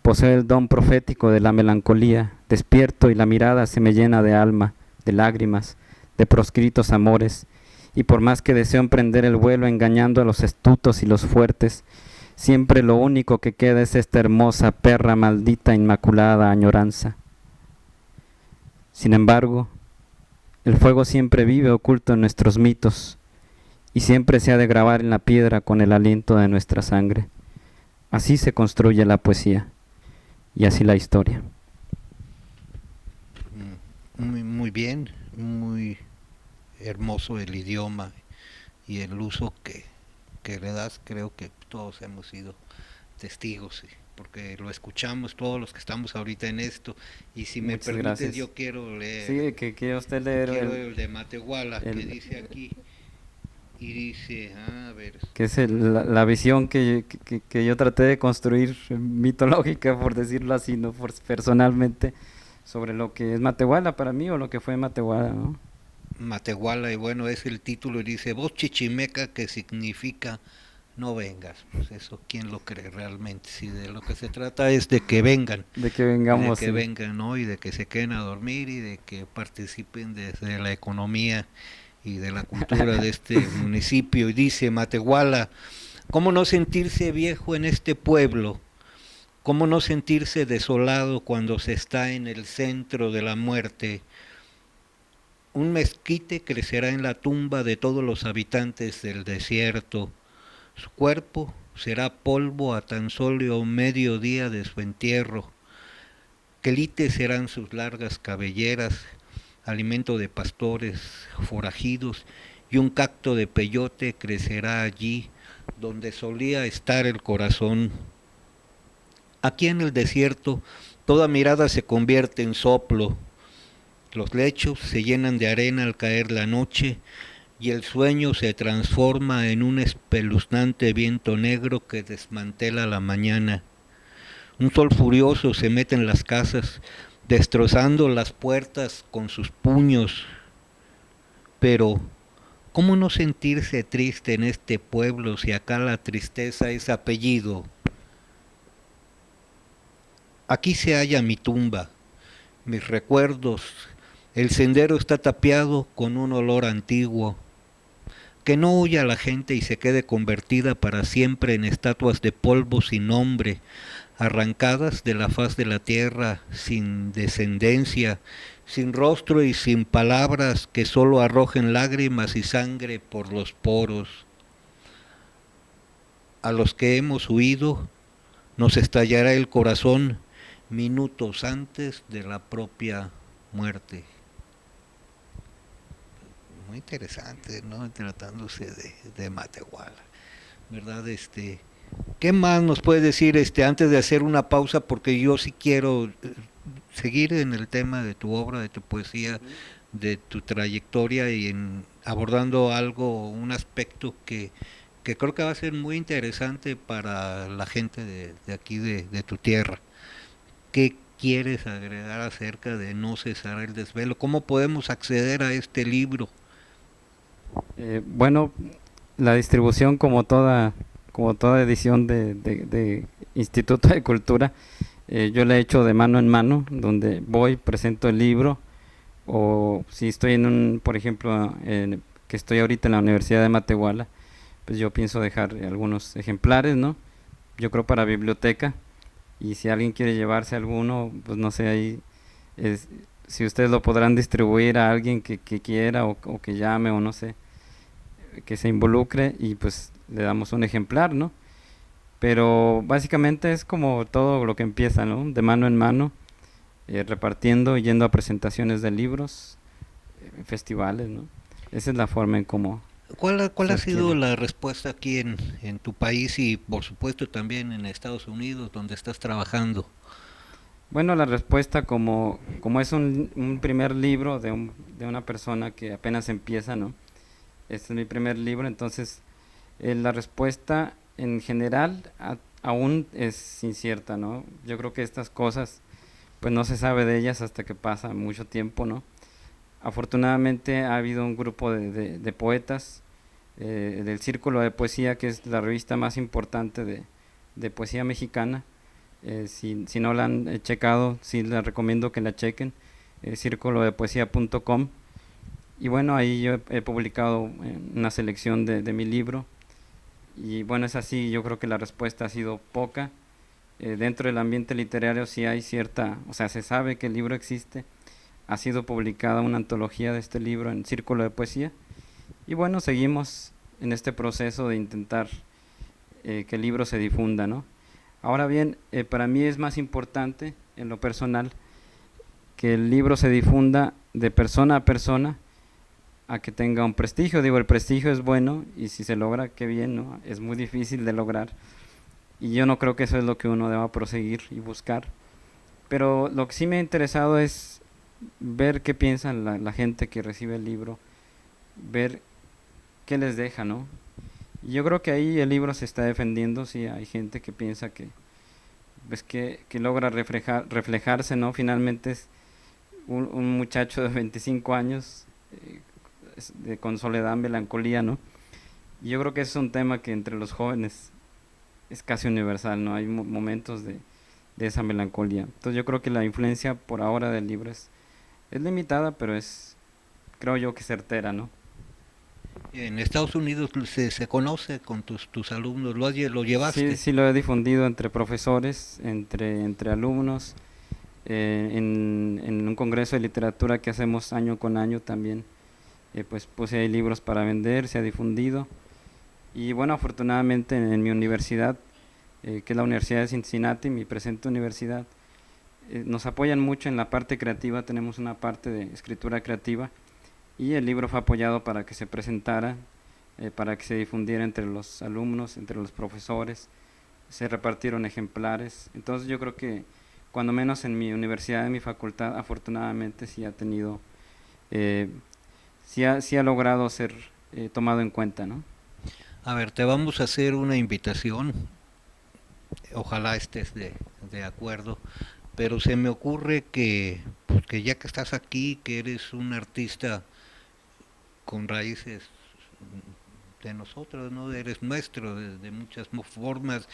Poseo el don profético de la melancolía, despierto y la mirada se me llena de alma, de lágrimas, de proscritos amores, y por más que deseo emprender el vuelo engañando a los astutos y los fuertes, siempre lo único que queda es esta hermosa perra maldita inmaculada añoranza. Sin embargo, el fuego siempre vive oculto en nuestros mitos y siempre se ha de grabar en la piedra con el aliento de nuestra sangre. Así se construye la poesía y así la historia. Muy bien, muy hermoso el idioma y el uso que le das. Creo que todos hemos sido testigos, porque lo escuchamos todos los que estamos ahorita en esto. Y si me permites, gracias. Yo quiero leer, sí, que usted leer el de Matehuala, que dice aquí, y dice, a ver, que es la visión que yo traté de construir mitológica, por decirlo así, no personalmente, sobre lo que es Matehuala para mí, o lo que fue Matehuala, ¿no? Matehuala, y bueno, es el título, y dice, voz chichimeca, que significa no vengas. Pues eso, ¿quién lo cree realmente? Si de lo que se trata es de que vengan, de que vengamos, de que vengan, ¿no? Y de que se queden a dormir y de que participen desde la economía y de la cultura de este municipio, y dice Matehuala: ¿cómo no sentirse viejo en este pueblo? ¿Cómo no sentirse desolado cuando se está en el centro de la muerte? Un mezquite crecerá en la tumba de todos los habitantes del desierto. Su cuerpo será polvo a tan solo medio día de su entierro. Quelites serán sus largas cabelleras, alimento de pastores forajidos, y un cacto de peyote crecerá allí donde solía estar el corazón. Aquí en el desierto toda mirada se convierte en soplo, los lechos se llenan de arena al caer la noche y el sueño se transforma en un espeluznante viento negro que desmantela la mañana. Un sol furioso se mete en las casas, destrozando las puertas con sus puños. Pero, ¿cómo no sentirse triste en este pueblo si acá la tristeza es apellido? Aquí se halla mi tumba, mis recuerdos. El sendero está tapiado con un olor antiguo. Que no huya la gente y se quede convertida para siempre en estatuas de polvo sin nombre, arrancadas de la faz de la tierra, sin descendencia, sin rostro y sin palabras, que solo arrojen lágrimas y sangre por los poros. A los que hemos huido nos estallará el corazón minutos antes de la propia muerte. Muy interesante, ¿no? Tratándose de Matehuala, ¿verdad? ¿Qué más nos puedes decir antes de hacer una pausa? Porque yo sí quiero seguir en el tema de tu obra, de tu poesía, de tu trayectoria y abordando algo, un aspecto que creo que va a ser muy interesante para la gente de aquí, de tu tierra. ¿Qué quieres agregar acerca de No cesar el desvelo? ¿Cómo podemos acceder a este libro? Bueno, la distribución como toda edición de Instituto de Cultura, yo la he hecho de mano en mano, donde voy, presento el libro, o si estoy por ejemplo, que estoy ahorita en la Universidad de Matehuala, pues yo pienso dejar algunos ejemplares, ¿no? Yo creo para biblioteca, y si alguien quiere llevarse alguno, pues no sé, ahí si ustedes lo podrán distribuir a alguien que quiera o que llame o no sé, que se involucre y pues le damos un ejemplar, ¿no? Pero básicamente es como todo lo que empieza, ¿no? De mano en mano, repartiendo, yendo a presentaciones de libros, festivales, ¿no? Esa es la forma en cómo ¿Cuál se ha sido adquiere. la respuesta aquí en tu país y por supuesto también en Estados Unidos, donde estás trabajando? Bueno, la respuesta como es un primer libro de una persona que apenas empieza, ¿no? Este es mi primer libro, entonces la respuesta en general aún es incierta, ¿no? Yo creo que estas cosas, pues no se sabe de ellas hasta que pasa mucho tiempo, ¿no? Afortunadamente ha habido un grupo de poetas del Círculo de Poesía, que es la revista más importante de poesía mexicana. Si no la han checado, sí les recomiendo que la chequen, círculodepoesia.com. Y bueno, ahí yo he publicado una selección de mi libro. Y bueno, es así, yo creo que la respuesta ha sido poca. Dentro del ambiente literario sí hay cierta, o sea, se sabe que el libro existe. Ha sido publicada una antología de este libro en Círculo de Poesía. Y bueno, seguimos en este proceso de intentar que el libro se difunda, ¿no? Ahora bien, para mí es más importante, en lo personal, que el libro se difunda de persona a persona, a que tenga un prestigio. Digo, el prestigio es bueno y si se logra, qué bien, ¿no? Es muy difícil de lograr y yo no creo que eso es lo que uno deba proseguir y buscar. Pero lo que sí me ha interesado es ver qué piensa la gente que recibe el libro, ver qué les deja, ¿no? Y yo creo que ahí el libro se está defendiendo, sí, hay gente que piensa que pues que logra reflejarse, ¿no? Finalmente es un muchacho de 25 años con soledad, melancolía, ¿no? Y yo creo que ese es un tema que entre los jóvenes es casi universal, ¿no? Hay momentos de esa melancolía. Entonces yo creo que la influencia por ahora del libro es limitada, pero creo yo que certera, ¿no? En Estados Unidos se conoce con tus alumnos, lo Sí, llevaste. sí lo he difundido entre profesores, entre alumnos, en un congreso de literatura que hacemos año con año también, pues puse ahí libros para vender, se ha difundido. Y bueno, afortunadamente en mi universidad, que es la Universidad de Cincinnati, mi presente universidad, nos apoyan mucho en la parte creativa, tenemos una parte de escritura creativa y el libro fue apoyado para que se presentara, para que se difundiera entre los alumnos, entre los profesores, se repartieron ejemplares. Entonces yo creo que cuando menos en mi universidad, en mi facultad, afortunadamente sí ha tenido, eh, sí ha logrado ser tomado en cuenta, ¿no? A ver, te vamos a hacer una invitación, ojalá estés de acuerdo, pero se me ocurre que, pues, que ya que estás aquí, que eres un artista con raíces de nosotros, ¿no? Eres nuestro de muchas formas,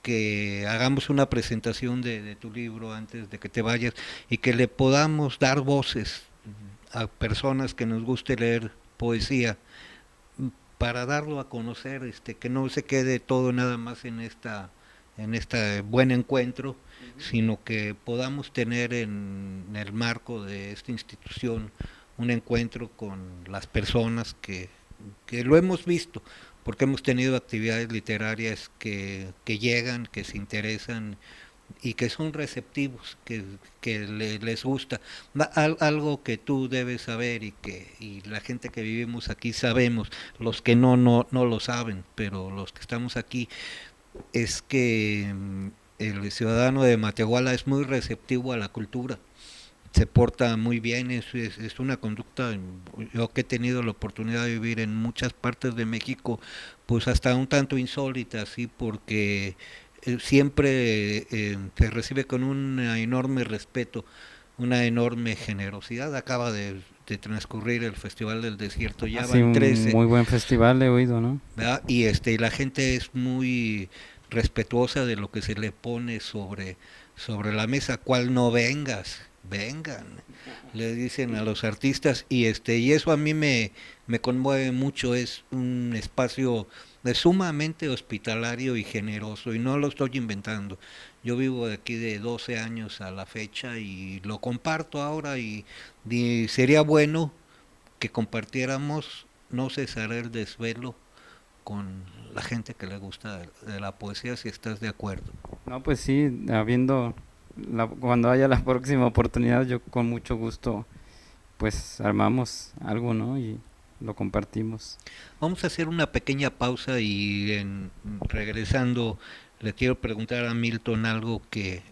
que hagamos una presentación de tu libro antes de que te vayas y que le podamos dar voces a personas que nos guste leer poesía para darlo a conocer, que no se quede todo nada más en este buen encuentro, sino que podamos tener en el marco de esta institución un encuentro con las personas que lo hemos visto, porque hemos tenido actividades literarias que llegan, que se interesan y que son receptivos, les gusta. Algo que tú debes saber y la gente que vivimos aquí sabemos, los que no lo saben, pero los que estamos aquí, es que el ciudadano de Matehuala es muy receptivo a la cultura, se porta muy bien, es una conducta, yo que he tenido la oportunidad de vivir en muchas partes de México, pues hasta un tanto insólita, sí, porque siempre se recibe con un enorme respeto, una enorme generosidad. Acaba de transcurrir el Festival del Desierto, ya Así van un 13, muy buen festival he oído, ¿no? ¿verdad? Y la gente es muy respetuosa de lo que se le pone sobre la mesa, cual no vengas, vengan, le dicen a los artistas, y eso a mí me conmueve mucho, es un espacio sumamente hospitalario y generoso, y no lo estoy inventando. Yo vivo de aquí de 12 años a la fecha y lo comparto ahora y sería bueno que compartiéramos, no cesar el desvelo con la gente que le gusta de la poesía, si estás de acuerdo. No, pues sí, cuando haya la próxima oportunidad, yo con mucho gusto, pues armamos algo, ¿no? Y lo compartimos. Vamos a hacer una pequeña pausa y regresando le quiero preguntar a Milton algo que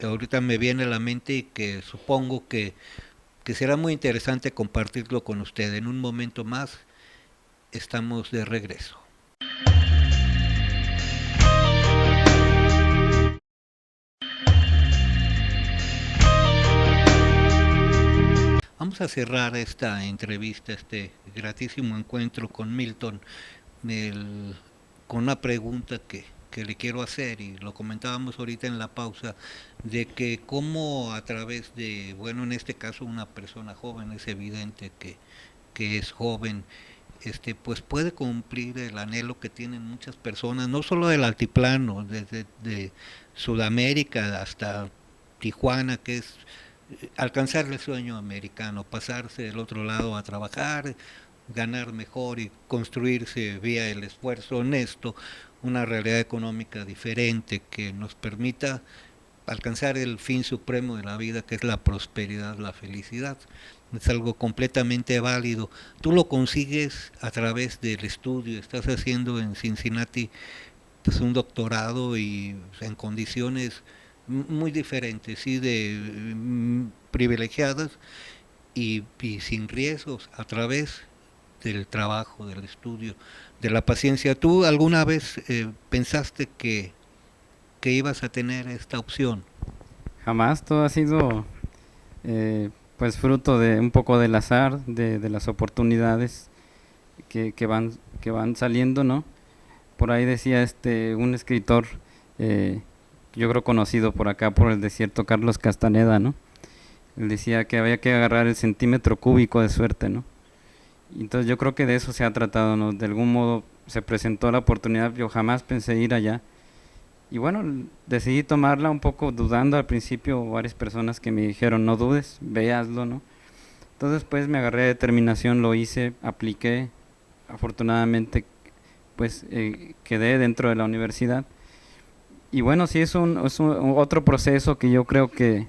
ahorita me viene a la mente y que supongo que será muy interesante compartirlo con usted. En un momento más estamos de regreso. Vamos a cerrar esta entrevista, este gratísimo encuentro con Milton, el- con una pregunta que le quiero hacer, y lo comentábamos ahorita en la pausa, de que cómo a través de, bueno, en este caso una persona joven, es evidente que es joven, pues puede cumplir el anhelo que tienen muchas personas, no solo del altiplano, desde de Sudamérica hasta Tijuana, que es alcanzar el sueño americano, pasarse del otro lado a trabajar, ganar mejor y construirse vía el esfuerzo honesto una realidad económica diferente que nos permita alcanzar el fin supremo de la vida, que es la prosperidad, la felicidad. Es algo completamente válido. Tú lo consigues a través del estudio. Estás haciendo en Cincinnati pues un doctorado y en condiciones muy diferentes, sí, privilegiadas y sin riesgos, a través del trabajo, del estudio, de la paciencia. ¿Tú alguna vez pensaste que ibas a tener esta opción? Jamás, todo ha sido pues fruto de un poco del azar, de las oportunidades que van saliendo, ¿no? Por ahí decía un escritor, yo creo conocido por acá por el desierto, Carlos Castaneda, ¿no? Él decía que había que agarrar el centímetro cúbico de suerte, ¿no? Entonces yo creo que de eso se ha tratado, ¿no? De algún modo se presentó la oportunidad, yo jamás pensé ir allá. Y bueno, decidí tomarla un poco dudando al principio, varias personas que me dijeron, no dudes, ve, hazlo, ¿no? Entonces pues me agarré de determinación, lo hice, apliqué, afortunadamente pues quedé dentro de la universidad. Y bueno, sí es otro proceso que yo creo que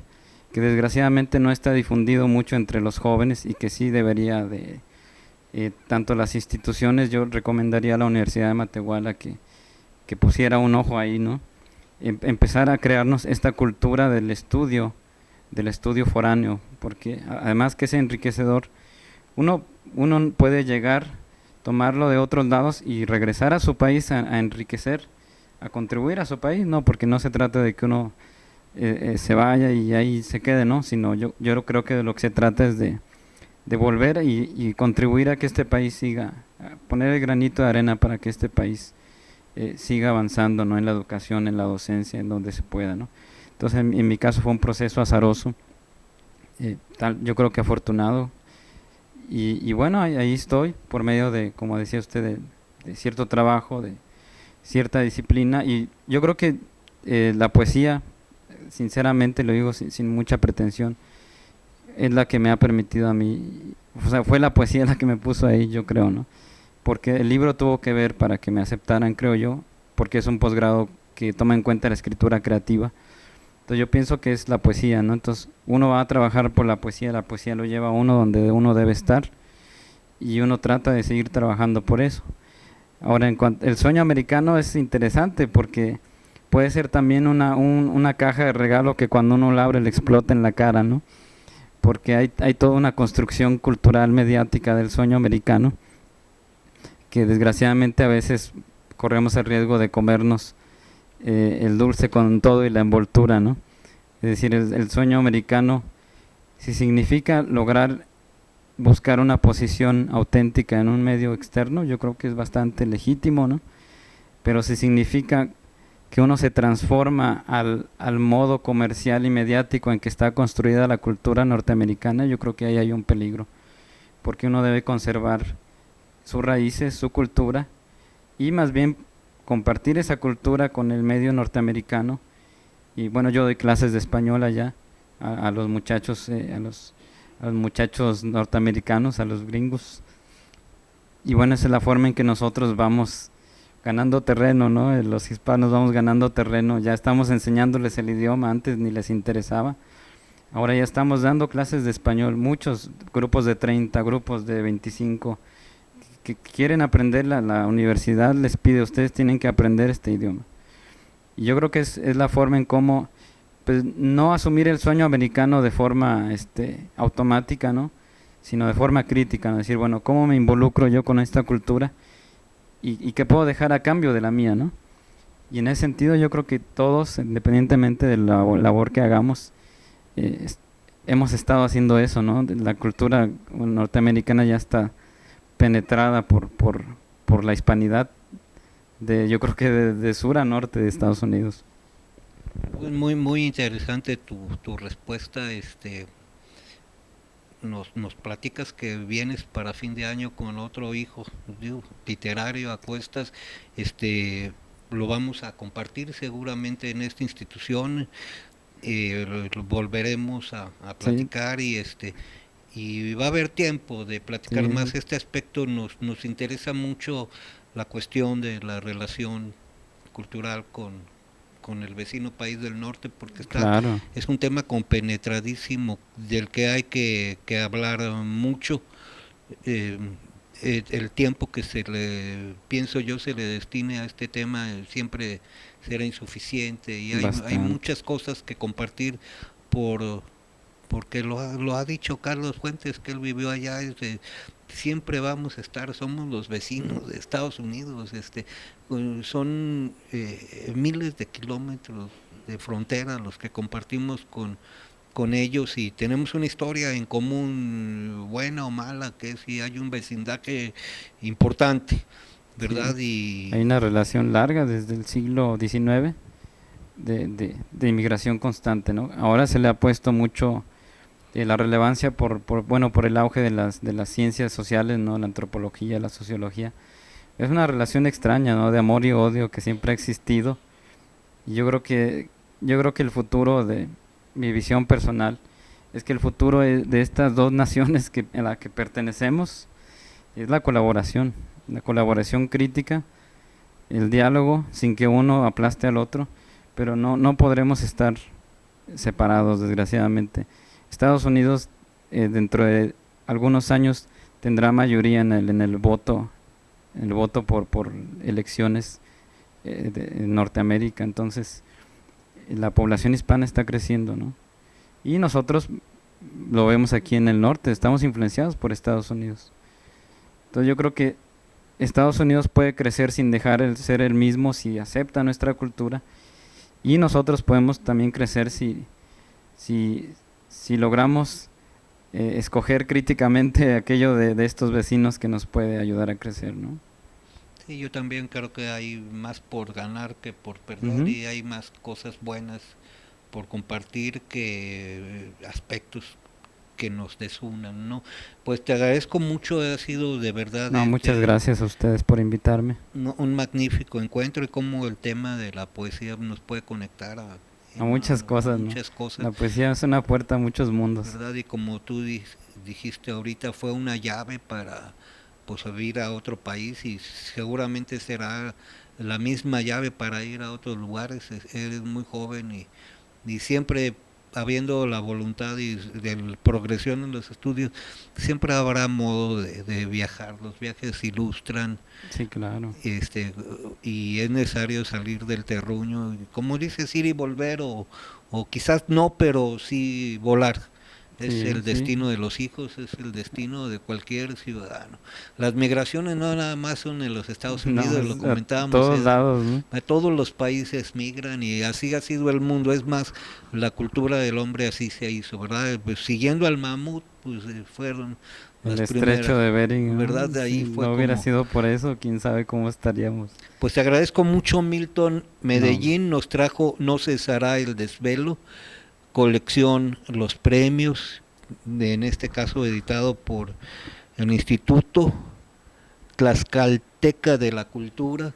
desgraciadamente no está difundido mucho entre los jóvenes y que sí debería de, tanto las instituciones, yo recomendaría a la Universidad de Matehuala que pusiera un ojo ahí, ¿no? Empezar a crearnos esta cultura del estudio foráneo, porque además que es enriquecedor, uno puede llegar, tomarlo de otros lados y regresar a su país a enriquecer, a contribuir a su país, no, porque no se trata de que uno se vaya y ahí se quede, ¿no? Sino yo creo que de lo que se trata es de volver y contribuir a que este país siga, a poner el granito de arena para que este país siga avanzando, ¿no? En la educación, en la docencia, en donde se pueda, ¿no? Entonces en mi caso fue un proceso azaroso, yo creo que afortunado, y bueno, ahí estoy por medio de, como decía usted, de cierto trabajo, de cierta disciplina, y yo creo que la poesía, sinceramente lo digo sin mucha pretensión, es la que me ha permitido a mí, o sea, fue la poesía la que me puso ahí, yo creo, ¿no? Porque el libro tuvo que ver para que me aceptaran, creo yo, porque es un posgrado que toma en cuenta la escritura creativa. Entonces yo pienso que es la poesía, ¿no? Entonces uno va a trabajar por la poesía lo lleva a uno donde uno debe estar y uno trata de seguir trabajando por eso. Ahora, en cuanto el sueño americano es interesante porque puede ser también una caja de regalo que cuando uno la abre le explota en la cara, ¿no? Porque hay toda una construcción cultural mediática del sueño americano que desgraciadamente a veces corremos el riesgo de comernos el dulce con todo y la envoltura, ¿no? Es decir, el sueño americano, si significa lograr buscar una posición auténtica en un medio externo, yo creo que es bastante legítimo, ¿no? Pero si significa que uno se transforma al modo comercial y mediático en que está construida la cultura norteamericana, yo creo que ahí hay un peligro, porque uno debe conservar sus raíces, su cultura, y más bien compartir esa cultura con el medio norteamericano. Y bueno, yo doy clases de español allá a los muchachos, a los muchachos norteamericanos, a los gringos. Y bueno, esa es la forma en que nosotros vamos ganando terreno, ¿no? Los hispanos vamos ganando terreno, ya estamos enseñándoles el idioma, antes ni les interesaba. Ahora ya estamos dando clases de español, muchos grupos de 30, grupos de 25, que quieren aprender, la universidad les pide, ustedes tienen que aprender este idioma. Y yo creo que es la forma en cómo, pues, no asumir el sueño americano de forma automática, ¿no? Sino de forma crítica, ¿no? Decir, bueno, ¿cómo me involucro yo con esta cultura? Y qué puedo dejar a cambio de la mía, ¿no? Y en ese sentido yo creo que todos, independientemente de la labor que hagamos, hemos estado haciendo eso, ¿no? La cultura norteamericana ya está penetrada por la hispanidad, yo creo que de sur a norte de Estados Unidos. Pues muy interesante tu respuesta. Nos platicas que vienes para fin de año con otro hijo, digo, literario a cuestas. Lo vamos a compartir seguramente en esta institución. Volveremos a Sí, platicar y va a haber tiempo de platicar sí, más. Este aspecto nos interesa mucho, la cuestión de la relación cultural con el vecino país del norte, porque claro, es un tema compenetradísimo del que hay que hablar mucho. eh, el tiempo que pienso yo, se le destine a este tema siempre será insuficiente, y hay bastante. muchas cosas que compartir por porque lo ha dicho Carlos Fuentes, que él vivió allá. Siempre vamos a estar, somos los vecinos de Estados Unidos. Son miles de kilómetros de frontera los que compartimos con ellos, y tenemos una historia en común, buena o mala, que es si hay un vecindaje importante, Sí. ¿verdad? Hay una relación larga desde el siglo XIX de inmigración constante, ¿no? Ahora se le ha puesto mucho la relevancia bueno, por el auge de las ciencias sociales, ¿no? La antropología, la sociología. Es una relación extraña, ¿no? De amor y odio que siempre ha existido. Y yo creo que el futuro de mi visión personal es que el futuro de estas dos naciones a las que pertenecemos es la colaboración crítica, el diálogo sin que uno aplaste al otro, pero no podremos estar separados, desgraciadamente. Estados Unidos dentro de algunos años tendrá mayoría en el voto por elecciones en Norteamérica. Entonces la población hispana está creciendo, ¿no? Y nosotros lo vemos aquí en el norte, estamos influenciados por Estados Unidos. Entonces yo creo que Estados Unidos puede crecer sin dejar el ser el mismo si acepta nuestra cultura, y nosotros podemos también crecer si logramos escoger críticamente aquello de estos vecinos que nos puede ayudar a crecer, ¿no? Sí, yo también creo que hay más por ganar que por perder, Ujú. y hay más cosas buenas por compartir que aspectos que nos desunan, ¿no? Pues te agradezco mucho, ha sido de verdad No, muchas gracias a ustedes por invitarme. un magnífico encuentro, y cómo el tema de la poesía nos puede conectar A muchas a cosas, ¿no? muchas cosas, La poesía es una puerta a muchos mundos. ¿verdad? Y como tú dijiste ahorita, fue una llave para pues ir a otro país, y seguramente será la misma llave para ir a otros lugares. Eres muy joven, y siempre habiendo la voluntad y de progresión en los estudios, siempre habrá modo de viajar. Los viajes ilustran, Sí, claro. este, y es necesario salir del terruño, y como dices, ir y volver, o quizás no, pero sí volar. Es Sí, el sí. destino de los hijos, es el destino de cualquier ciudadano. Las migraciones no nada más son en los Estados No, Unidos, es lo a comentábamos, todos lados, ¿no? a todos los países migran, y así ha sido el mundo. Es más, la cultura del hombre así se hizo, ¿verdad? Pues siguiendo al mamut, pues fueron El las estrecho primeras, de Bering, ¿verdad? ¿no? De Si ahí fue no hubiera como... sido por eso, quién sabe cómo estaríamos. Pues te agradezco mucho, Milton. No, Medellín nos trajo No cesará el desvelo, colección Los Premios, en este caso editado por el Instituto Tlaxcalteca de la Cultura,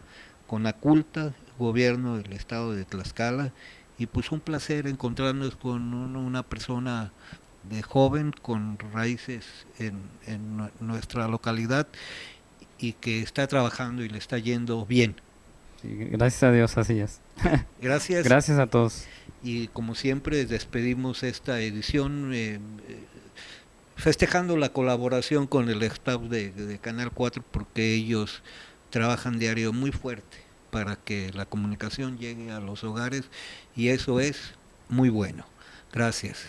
con la Culta, gobierno del estado de Tlaxcala. Y pues un placer encontrarnos con una persona de joven con raíces en nuestra localidad, y que está trabajando y le está yendo bien. sí, gracias a Dios así es. Gracias. Gracias a todos. Y como siempre despedimos esta edición festejando la colaboración con el staff de Canal 4, porque ellos trabajan diario muy fuerte para que la comunicación llegue a los hogares, y eso es muy bueno. Gracias.